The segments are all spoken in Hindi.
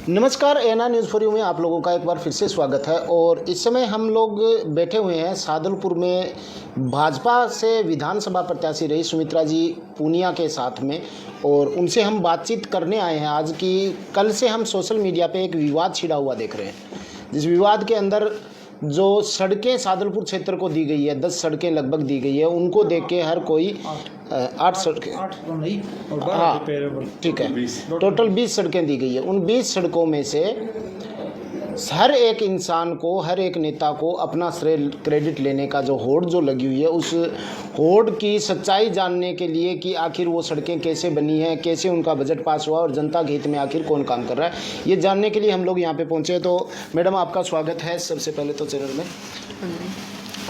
नमस्कार, एएनआर न्यूज़ फॉर यू में आप लोगों का एक बार फिर से स्वागत है। और इस समय हम लोग बैठे हुए हैं सादुलपुर में भाजपा से विधानसभा प्रत्याशी रही सुमित्रा जी पूनिया के साथ में, और उनसे हम बातचीत करने आए हैं आज की। कल से हम सोशल मीडिया पे एक विवाद छिड़ा हुआ देख रहे हैं, जिस विवाद के अंदर जो सड़कें सादुलपुर क्षेत्र को दी गई है, 10 सड़कें लगभग दी गई है, उनको देख के हर कोई 8 सड़कें, हाँ ठीक है, टोटल 20 सड़कें दी गई है। उन 20 सड़कों में से हर एक इंसान को, हर एक नेता को अपना श्रेय क्रेडिट लेने का जो होड़ जो लगी हुई है, उस होड़ की सच्चाई जानने के लिए कि आखिर वो सड़कें कैसे बनी हैं, कैसे उनका बजट पास हुआ और जनता के हित में आखिर कौन काम कर रहा है, ये जानने के लिए हम लोग यहाँ पे पहुँचे। तो मैडम, आपका स्वागत है सबसे पहले तो चैनल में।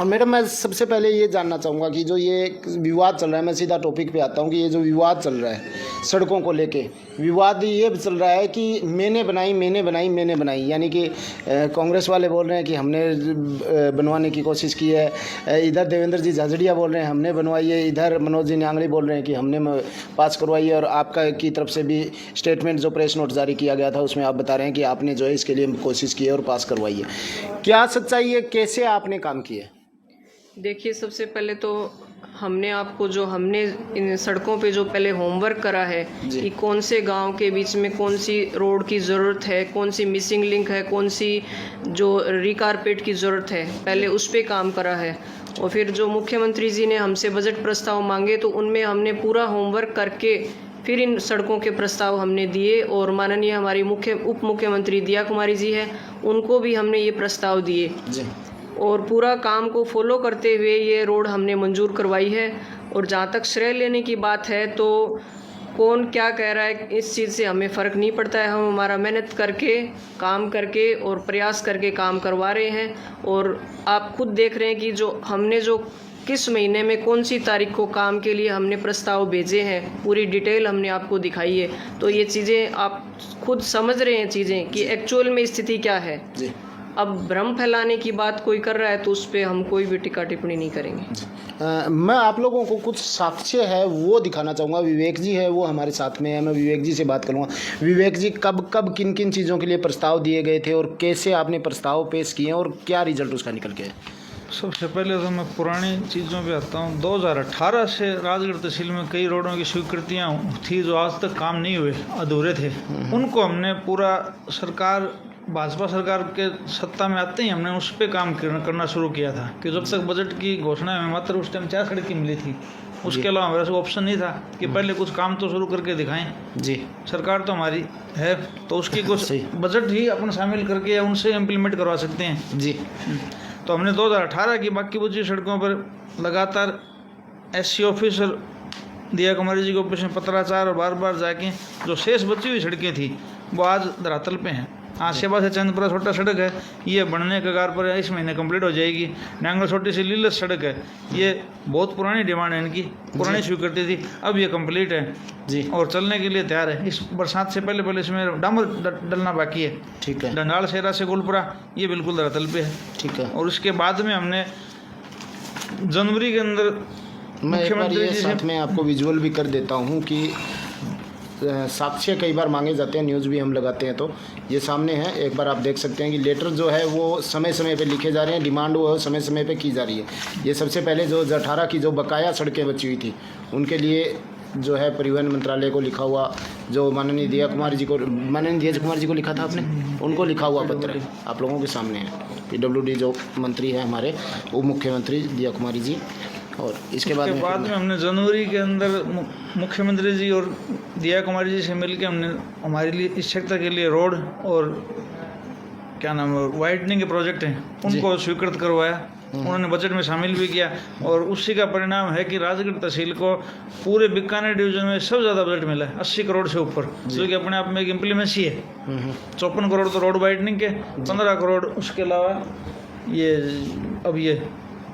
और मैडम, मैं सबसे पहले ये जानना चाहूँगा कि जो ये विवाद चल रहा है, मैं सीधा टॉपिक पे आता हूँ कि ये जो विवाद चल रहा है सड़कों को लेके, विवाद ये चल रहा है कि मैंने बनाई, यानी कि कांग्रेस वाले बोल रहे हैं कि हमने बनवाने की कोशिश की है, इधर देवेंद्र जी झाझड़िया बोल रहे हैं हमने बनवाई है, इधर मनोज जी न्यांगड़ी बोल रहे हैं कि हमने पास करवाई है, और आपका की तरफ से भी स्टेटमेंट जो प्रेस नोट जारी किया गया था उसमें आप बता रहे हैं कि आपने जो है इसके लिए कोशिश की है और पास करवाई है। क्या सच्चाई है, कैसे आपने काम किया? देखिए, सबसे पहले तो हमने इन सड़कों पे जो पहले होमवर्क करा है कि कौन से गांव के बीच में कौन सी रोड की ज़रूरत है, कौन सी मिसिंग लिंक है, कौन सी जो रिकारपेट की ज़रूरत है, पहले उस पे काम करा है। और फिर जो मुख्यमंत्री जी ने हमसे बजट प्रस्ताव मांगे तो उनमें हमने पूरा होमवर्क करके फिर इन सड़कों के प्रस्ताव हमने दिए, और माननीय हमारी उप मुख्यमंत्री दिया कुमारी जी है, उनको भी हमने ये प्रस्ताव दिए और पूरा काम को फॉलो करते हुए ये रोड हमने मंजूर करवाई है। और जहाँ तक श्रेय लेने की बात है तो कौन क्या कह रहा है, इस चीज़ से हमें फ़र्क नहीं पड़ता है। हम हमारा मेहनत करके, काम करके और प्रयास करके काम करवा रहे हैं। और आप खुद देख रहे हैं कि जो किस महीने में कौन सी तारीख को काम के लिए हमने प्रस्ताव भेजे हैं, पूरी डिटेल हमने आपको दिखाई है। तो ये चीज़ें आप खुद समझ रहे हैं चीज़ें कि एक्चुअल में स्थिति क्या है। अब भ्रम फैलाने की बात कोई कर रहा है तो उस पर हम कोई भी टिक्का टिप्पणी नहीं करेंगे। मैं आप लोगों को कुछ साक्ष्य है वो दिखाना चाहूँगा। विवेक जी है वो हमारे साथ में है, मैं विवेक जी से बात करूँगा। विवेक जी, कब किन किन चीज़ों के लिए प्रस्ताव दिए गए थे और कैसे आपने प्रस्ताव पेश किए और क्या रिजल्ट उसका निकल के है? सबसे पहले तो मैं पुरानी चीज़ों पे आता हूँ। 2018 से राजगढ़ तहसील में कई रोडों की स्वीकृतियाँ थी जो आज तक काम नहीं हुए, अधूरे थे। उनको हमने पूरा भाजपा सरकार के सत्ता में आते ही हमने उस पर काम करना शुरू किया था कि जब तक बजट की घोषणा में मात्र उस टाइम 4 सड़कें मिली थी, उसके अलावा हमारे पास ऑप्शन नहीं था कि पहले कुछ काम तो शुरू करके दिखाएं। जी, सरकार तो हमारी है तो उसकी कुछ बजट ही अपन शामिल करके या उनसे इम्प्लीमेंट करवा सकते हैं। जी, तो हमने 2018 की बाकी बची सड़कों पर लगातार SC ऑफिसर दिया कुमारी जी के ऑफिस में पत्राचार और बार बार जाके जो शेष बची हुई सड़कें थी वो आज धरातल पे हैं। आसेपास से चंदपुरा छोटा सड़क है, ये बनने के कगार पर इस महीने कंप्लीट हो जाएगी। नांगल छोटी सी लीलस सड़क है, ये बहुत पुरानी डिमांड है इनकी, पुरानी स्वीकृति थी, अब ये कंप्लीट है जी और चलने के लिए तैयार है। इस बरसात से पहले इसमें डामर डलना बाकी है। ठीक है। डंडाल शेरा से गुलपुरा ये बिल्कुल धरातल पे है। ठीक है। और उसके बाद में हमने जनवरी के अंदर मुख्यमंत्री जी साथ में आपको विजुअल भी कर देता हूँ कि साक्ष्य कई बार मांगे जाते हैं, न्यूज़ भी हम लगाते हैं, तो ये सामने है, एक बार आप देख सकते हैं कि लेटर जो है वो समय समय पे लिखे जा रहे हैं, डिमांड वो समय समय पे की जा रही है। ये सबसे पहले जो 18 की जो बकाया सड़कें बची हुई थी उनके लिए जो है परिवहन मंत्रालय को लिखा हुआ, जो माननीय दिया कुमारी जी को लिखा था आपने, उनको लिखा हुआ पत्र आप लोगों के सामने है। PWD जो मंत्री है हमारे, उप मुख्यमंत्री दिया कुमारी जी। और इसके बाद में हमने जनवरी के अंदर मुख्यमंत्री जी और दिया कुमारी जी से मिलकर हमने हमारे लिए इस क्षेत्र के लिए रोड और क्या नाम है वाइडनिंग के प्रोजेक्ट हैं उनको स्वीकृत करवाया, उन्होंने बजट में शामिल भी किया। और उसी का परिणाम है कि राजगढ़ तहसील को पूरे बीकानेर डिवीजन में सबसे ज़्यादा बजट मिला है, 80 करोड़ से ऊपर, जो कि अपने आप में एक इम्प्लीमेंसी है। 54 करोड़ तो रोड वाइडनिंग के, 15 करोड़ उसके अलावा ये अब ये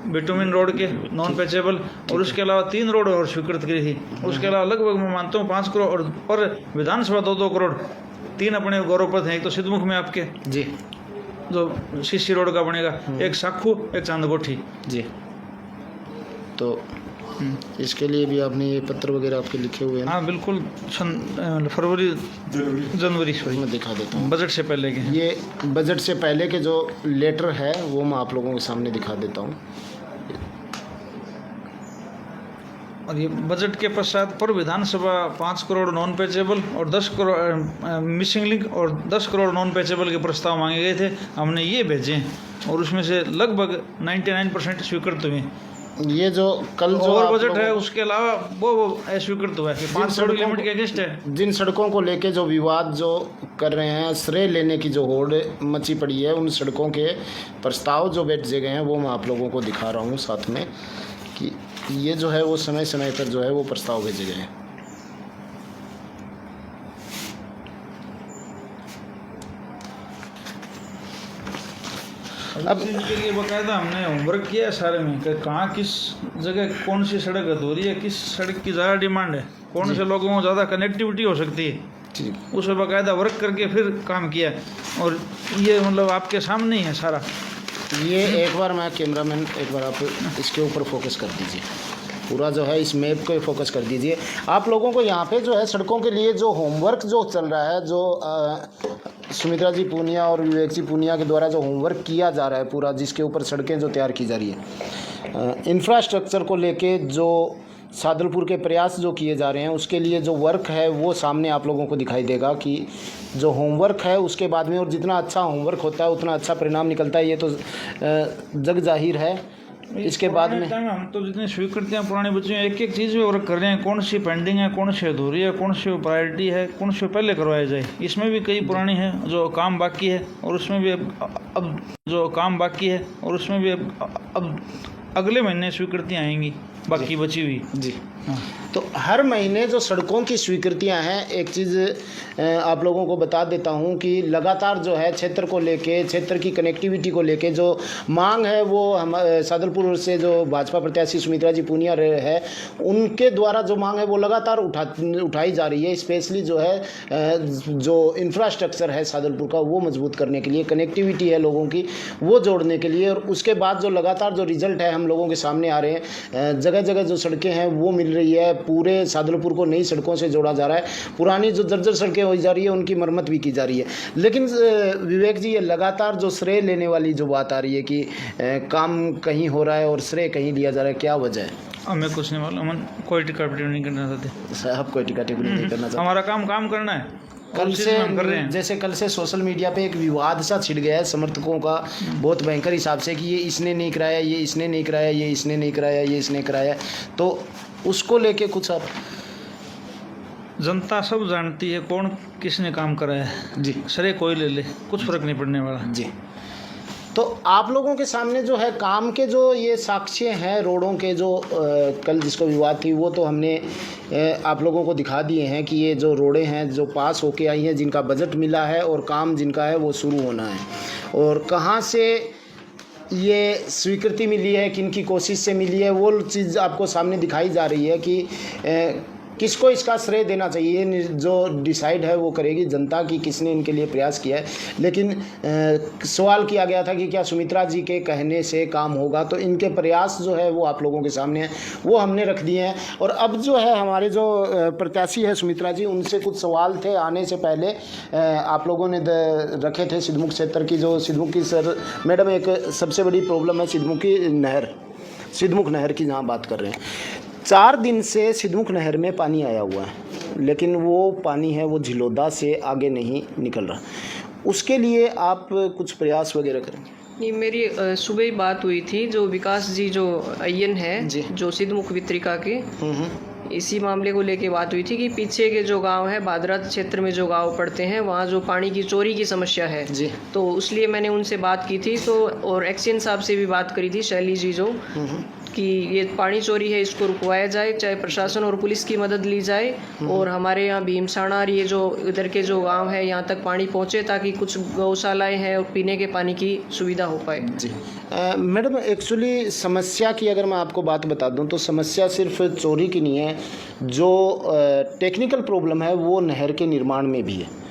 बिटुमिन रोड के नॉन पैचेबल, और उसके अलावा 3 रोड और स्वीकृत की थी। उसके अलावा लगभग मैं मानता हूँ 5 करोड़ और विधानसभा 2-2 करोड़, 3 अपने गौरवपथ हैं। एक तो सिद्धमुख में आपके जी जो CC रोड का बनेगा, एक साखू, एक चांदकोठी जी। तो इसके लिए भी आपने ये पत्र वगैरह आपके लिखे हुए हैं? हाँ बिल्कुल, जनवरी मैं दिखा देता हूँ। बजट से पहले के हैं। ये बजट से पहले के जो लेटर है वो मैं आप लोगों के सामने दिखा देता हूँ। और ये बजट के पश्चात पर विधानसभा 5 करोड़ नॉन पेचेबल और 10 करोड़ मिसिंग लिंक और 10 करोड़ नॉन पेचेबल के प्रस्ताव मांगे गए थे, हमने ये भेजे और उसमें से लगभग 99% स्वीकृत हुए। ये जो कल जो और आप बजट लोगों- है उसके अलावा वो स्वीकृत हुआ है कि 5 करोड़ लिमिट के अगेंस्ट है। जिन सड़कों को लेके जो विवाद जो कर रहे हैं, श्रेय लेने की जो होड़ मची पड़ी है, उन सड़कों के प्रस्ताव जो भेजे गए हैं वो मैं आप लोगों को दिखा रहा हूँ साथ में कि ये जो है वो समय समय पर जो है वो प्रस्ताव भेजे गए हैं। अब इनके लिए बकायदा हमने होमवर्क किया है सारे में कि कहाँ किस जगह कौन सी सड़क अधूरी है, किस सड़क की ज़्यादा डिमांड है, कौन से लोगों को ज़्यादा कनेक्टिविटी हो सकती है, ठीक, उस पर बाकायदा वर्क करके फिर काम किया है। और ये मतलब आपके सामने ही है सारा। ये एक बार मैं कैमरामैन एक बार आप इसके ऊपर फोकस कर दीजिए, पूरा जो है इस मैप को फोकस कर दीजिए। आप लोगों को यहाँ पे जो है सड़कों के लिए जो होमवर्क जो चल रहा है, जो सुमित्रा जी पूनिया और विवेक जी पूनिया के द्वारा जो होमवर्क किया जा रहा है पूरा, जिसके ऊपर सड़कें जो तैयार की जा रही है, इंफ्रास्ट्रक्चर को लेके जो सादुलपुर के प्रयास जो किए जा रहे हैं, उसके लिए जो वर्क है वो सामने आप लोगों को दिखाई देगा कि जो होमवर्क है उसके बाद में, और जितना अच्छा होमवर्क होता है उतना अच्छा परिणाम निकलता है, ये तो जग जाहिर है। इसके बाद में हम तो जितनी स्वीकृतियाँ पुरानी बच्चियों एक एक चीज़ में वर्क कर रहे हैं, कौन सी पेंडिंग है, कौन सी अधूरी है, कौन सी प्रायोरिटी है, कौन सी पहले करवाया जाए। इसमें भी कई पुरानी है जो काम बाकी है, और उसमें भी अब जो काम बाकी है, और उसमें भी अब अगले महीने स्वीकृतियाँ आएंगी बाकी बची हुई जी। तो हर महीने जो सड़कों की स्वीकृतियां हैं, एक चीज़ आप लोगों को बता देता हूं कि लगातार जो है क्षेत्र को लेके, क्षेत्र की कनेक्टिविटी को लेके जो मांग है वो हम सादुलपुर से जो भाजपा प्रत्याशी सुमित्रा जी पूनिया है उनके द्वारा जो मांग है वो लगातार उठाई जा रही है। स्पेशली जो है जो इंफ्रास्ट्रक्चर है सादुलपुर का वो मजबूत करने के लिए, कनेक्टिविटी है लोगों की वो जोड़ने के लिए, और उसके बाद जो लगातार जो रिजल्ट है हम लोगों के सामने आ रहे हैं, जगह जगह जो सड़कें हैं वो मिल रही है, पूरे सादुलपुर को नई सड़कों से जोड़ा जा रहा है, पुरानी जो जर्जर सड़कें हो जा रही है उनकी मरम्मत भी की जा रही है। लेकिन विवेक जी, ये लगातार जो श्रेय लेने वाली जो बात आ रही है कि काम कहीं हो रहा है और श्रेय कहीं लिया जा रहा है, क्या वजह है? हमें कुछ नहीं मालूम, हम कोई टिकट नहीं करना चाहते। साहब कोई टिका टिप्पणी नहीं करना चाहते। हमारा काम करना है। कल से कर रहे हैं। जैसे कल से सोशल मीडिया पे एक विवाद सा छिड़ गया है समर्थकों का बहुत भयंकर हिसाब से कि ये इसने नहीं कराया, ये इसने नहीं कराया, ये इसने नहीं कराया, ये इसने कराया, तो उसको लेके कुछ आप? जनता सब जानती है कौन किसने काम कराया है जी, श्रेय कोई ले ले, कुछ फर्क नहीं पड़ने वाला जी। तो आप लोगों के सामने जो है काम के जो ये साक्ष्य हैं रोडों के, जो कल जिसको विवाद थी वो तो हमने आप लोगों को दिखा दिए हैं कि ये जो रोडें हैं जो पास होके आई हैं, जिनका बजट मिला है और काम जिनका है वो शुरू होना है, और कहाँ से ये स्वीकृति मिली है, किन की कोशिश से मिली है, वो चीज़ आपको सामने दिखाई जा रही है कि किसको इसका श्रेय देना चाहिए। जो डिसाइड है वो करेगी जनता की किसने इनके लिए प्रयास किया है। लेकिन सवाल किया गया था कि क्या सुमित्रा जी के कहने से काम होगा, तो इनके प्रयास जो है वो आप लोगों के सामने हैं, वो हमने रख दिए हैं। और अब जो है हमारे जो प्रत्याशी है सुमित्रा जी, उनसे कुछ सवाल थे आने से पहले आप लोगों ने रखे थे सिद्धमुख क्षेत्र की, जो सिद्धमुख की सर मैडम एक सबसे बड़ी प्रॉब्लम है सिद्धमुख की नहर, सिद्धमुख नहर की जहाँ बात कर रहे हैं। 4 दिन से सिद्धमुख नहर में पानी आया हुआ है, लेकिन वो पानी है वो झिलोदा से आगे नहीं निकल रहा। उसके लिए आप कुछ प्रयास वगैरह करेंगे? नहीं, मेरी सुबह ही बात हुई थी, जो विकास जी जो अय्यन है जो सिद्धमुख वित्रिका के, इसी मामले को लेके बात हुई थी कि पीछे के जो गांव है बादरा क्षेत्र में जो गांव पड़ते हैं वहाँ जो पानी की चोरी की समस्या है जी, तो इसलिए मैंने उनसे बात की थी। तो और एक्शन साहब से भी बात करी थी, शैली जी जो, कि ये पानी चोरी है इसको रुकवाया जाए, चाहे प्रशासन और पुलिस की मदद ली जाए, और हमारे यहाँ भीमसाणा और ये जो इधर के जो गांव है यहाँ तक पानी पहुँचे, ताकि कुछ गौशालाएं हैं और पीने के पानी की सुविधा हो पाए। जी मैडम, एक्चुअली समस्या की अगर मैं आपको बात बता दूं तो समस्या सिर्फ चोरी की नहीं है, जो टेक्निकल प्रॉब्लम है वो नहर के निर्माण में भी है।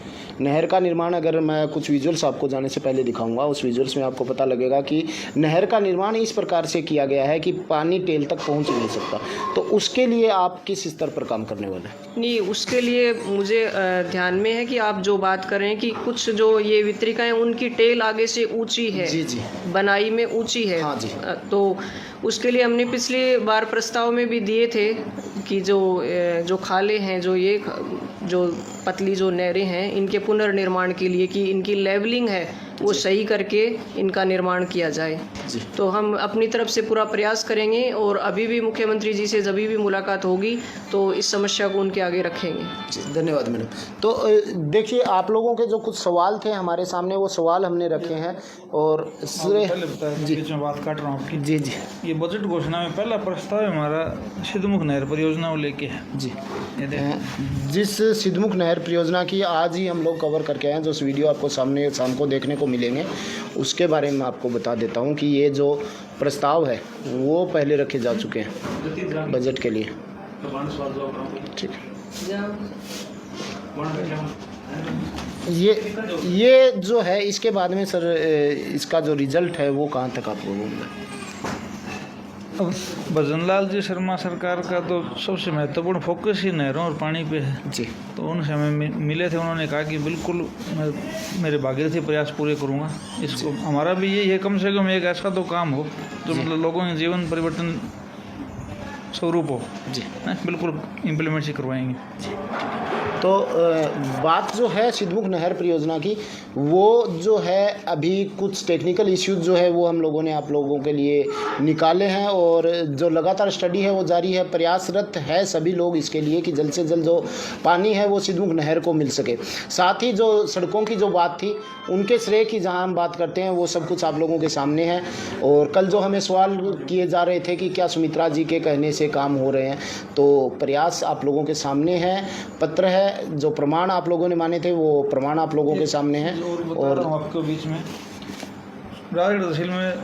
नहर का निर्माण, अगर मैं कुछ विजुअल्स आपको जाने से पहले दिखाऊंगा, उस विजुअल्स में आपको पता लगेगा कि नहर का निर्माण इस प्रकार से किया गया है कि पानी टेल तक पहुंच नहीं सकता। तो उसके लिए आप किस स्तर पर काम करने वाले हैं? नहीं, उसके लिए मुझे ध्यान में है कि आप जो बात कर रहे हैं कि कुछ जो ये वितरिकाएं उनकी टेल आगे से ऊंची है, जी जी, बनाई में ऊंची है। हाँ जी। तो उसके लिए हमने पिछली बार प्रस्ताव में भी दिए थे कि जो खाले हैं, जो पतली जो नहरें हैं, इनके पुनर्निर्माण के लिए कि इनकी लेवलिंग है वो सही करके इनका निर्माण किया जाए। जी। तो हम अपनी तरफ से पूरा प्रयास करेंगे और अभी भी मुख्यमंत्री जी से जब भी मुलाकात होगी तो इस समस्या को उनके आगे रखेंगे। जी, धन्यवाद मैडम। तो देखिए, आप लोगों के जो कुछ सवाल थे हमारे सामने, वो सवाल हमने रखे हैं। और पहले बताया जी, बीच में बात काट रहा हूँ आपकी। जी जी ये बजट घोषणा में पहला प्रस्ताव हमारा सिद्धमुख नहर परियोजना को लेके है। जी, ये देखो, जिस सिद्धमुख नहर परियोजना की आज ही हम लोग कवर करके आए हैं, जो उस वीडियो आपको सामने शाम को देखने को मिलेंगे, उसके बारे में आपको बता देता हूं कि ये जो प्रस्ताव है वो पहले रखे जा चुके हैं बजट के लिए। ठीक है, ये जो है, इसके बाद में सर इसका जो रिजल्ट है वो कहाँ तक आप लोगों को? अब भजनलाल जी शर्मा सरकार का तो सबसे महत्वपूर्ण फोकस ही नहरों और पानी पे है जी। तो उनसे हमें मिले थे, उन्होंने कहा कि बिल्कुल मैं मेरे भागीरथी प्रयास पूरे करूंगा इसको। हमारा भी यही है, कम से कम एक ऐसा तो काम हो जो मतलब लोगों के जीवन परिवर्तन स्वरूप हो। जी, बिल्कुल इम्प्लीमेंट ही करवाएंगे। तो बात जो है सिद्धमुख नहर परियोजना की, वो जो है अभी कुछ टेक्निकल इश्यूज जो है वो हम लोगों ने आप लोगों के लिए निकाले हैं, और जो लगातार स्टडी है वो जारी है। प्रयासरत है सभी लोग इसके लिए कि जल्द से जल्द जो पानी है वो सिद्धमुख नहर को मिल सके। साथ ही जो सड़कों की जो बात थी, उनके श्रेय की जहां हम बात करते हैं, वो सब कुछ आप लोगों के सामने है। और कल जो हमें सवाल किए जा रहे थे कि क्या सुमित्रा जी के कहने से काम हो रहे हैं, तो प्रयास आप लोगों के सामने है, पत्र है, जो प्रमाण आप लोगों ने माने थे वो प्रमाण आप लोगों के सामने है। और आपको बीच में राजगढ़ तहसील में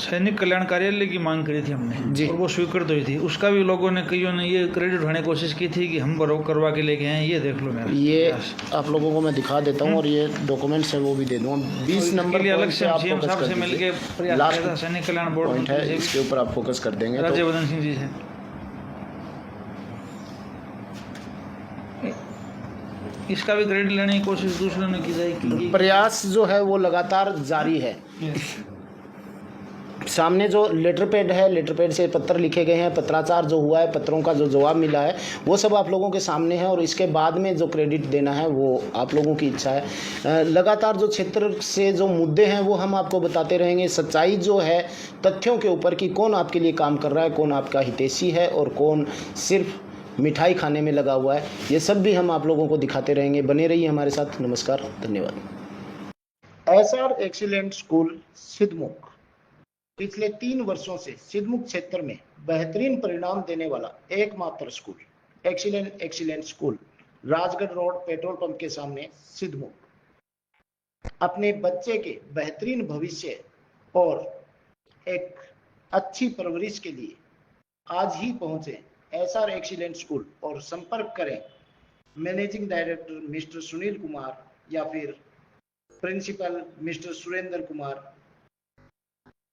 सैनिक कल्याण कार्यालय की मांग करी थी हमने जी, और वो स्वीकृत हुई थी। उसका भी लोगों ने, कईयों ने ये क्रेडिट उठाने की कोशिश की थी कि हम करवा के लेके आए। ये देख लो मेरा, ये आप लोगों को मैं दिखा देता हूँ, और ये डॉक्यूमेंट्स है वो भी दे दूँगा। 20 नंबर के लिए अलग से आप सीएम फोकस साहब कर से दीजिए। मिलके प्रयास लास्ट किया था, सैनिक कल्याण बोर्ड पॉइंट है, इसके ऊपर आप फोकस कर देंगे। तो राज्यवर्धन सिंह जी से इसका भी क्रेडिट लेने की कोशिश दूसरों ने की जाएगी। प्रयास जो है वो लगातार जारी है। सामने जो लेटर पैड है, लेटर पैड से पत्र लिखे गए हैं, पत्राचार जो हुआ है, पत्रों का जो जवाब मिला है, वो सब आप लोगों के सामने है। और इसके बाद में जो क्रेडिट देना है वो आप लोगों की इच्छा है। लगातार जो क्षेत्र से जो मुद्दे हैं वो हम आपको बताते रहेंगे। सच्चाई जो है तथ्यों के ऊपर कि कौन आपके लिए काम कर रहा है, कौन आपका हितैषी है और कौन सिर्फ मिठाई खाने में लगा हुआ है, ये सब भी हम आप लोगों को दिखाते रहेंगे। बने रहिए हमारे साथ। नमस्कार, धन्यवाद। एसआर एक्सीलेंट स्कूल सिद्धमुख पिछले 3 वर्षों से सिद्धमुख क्षेत्र में बेहतरीन परिणाम देने वाला एकमात्र school excellent school, Rajgarh road petrol pump के सामने सिद्धमुख। अपने बच्चे के बेहतरीन भविष्य और एक अच्छी परवरिश के लिए आज ही पहुंचे एसआर एक्सीलेंट स्कूल और संपर्क करें managing director mister Sunil Kumar या फिर principal mister Surendra Kumar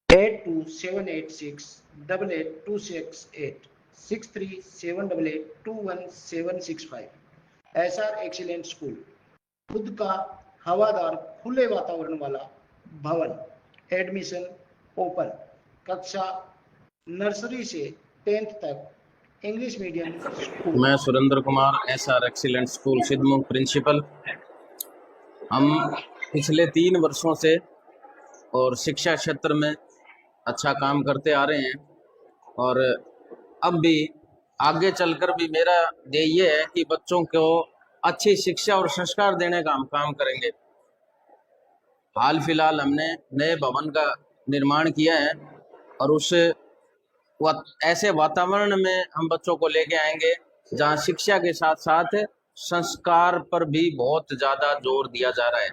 8278688268 6378821765। SR excellent school खुद का हवादार खुले वातावरण वाला भवन, एडमिशन ओपन, कक्षा नर्सरी से 10th तक इंग्लिश मीडियम स्कूल। मैं Surendra Kumar, SR excellent school Sidhmukh principal. हम पिछले 3 वर्षों से और शिक्षा क्षेत्र में अच्छा काम करते आ रहे हैं और अब भी आगे चलकर भी मेरा ध्येय ये है कि बच्चों को अच्छी शिक्षा और संस्कार देने का हम काम करेंगे। हाल फिलहाल हमने नए भवन का निर्माण किया है और उस ऐसे वातावरण में हम बच्चों को लेके आएंगे जहां शिक्षा के साथ साथ संस्कार पर भी बहुत ज़्यादा जोर दिया जा रहा है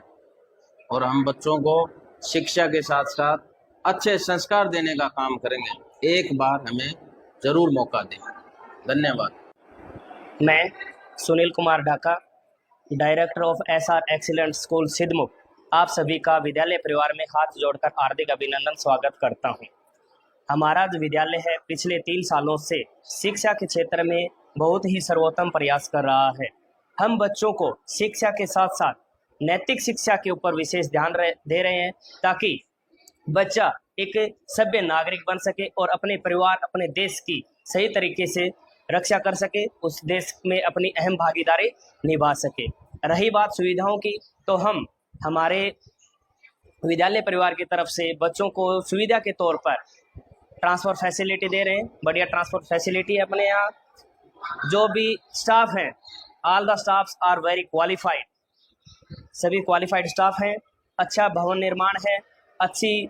और हम बच्चों को शिक्षा के साथ साथ अच्छे संस्कार देने का काम करेंगे। एक बार हमें जरूर मौका दें। धन्यवाद। मैं Sunil Kumar Dhaka, director of SR excellent school Sidhmukh, आप सभी का विद्यालय परिवार में हाथ जोड़कर हार्दिक अभिनंदन स्वागत करता हूं। हमारा जो विद्यालय है पिछले 3 सालों से शिक्षा के क्षेत्र में बहुत ही सर्वोत्तम प्रयास कर रहा है। हम बच्चों को शिक्षा के साथ साथ नैतिक शिक्षा के ऊपर विशेष ध्यान दे रहे हैं, ताकि बच्चा एक सभ्य नागरिक बन सके और अपने परिवार, अपने देश की सही तरीके से रक्षा कर सके, उस देश में अपनी अहम भागीदारी निभा सके। रही बात सुविधाओं की, तो हम हमारे विद्यालय परिवार की तरफ से बच्चों को सुविधा के तौर पर ट्रांसफ़र फैसिलिटी दे रहे हैं। बढ़िया ट्रांसफ़र फैसिलिटी है अपने यहाँ। जो भी स्टाफ हैं, all the staffs are very qualified, सभी क्वालिफाइड स्टाफ हैं। अच्छा भवन निर्माण है, अच्छी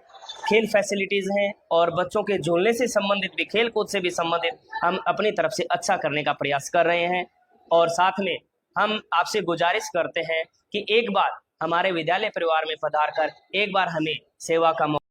खेल फैसिलिटीज़ हैं, और बच्चों के झूलने से संबंधित भी, खेल कूद से भी संबंधित हम अपनी तरफ से अच्छा करने का प्रयास कर रहे हैं। और साथ में हम आपसे गुजारिश करते हैं कि एक बार हमारे विद्यालय परिवार में पधार कर एक बार हमें सेवा का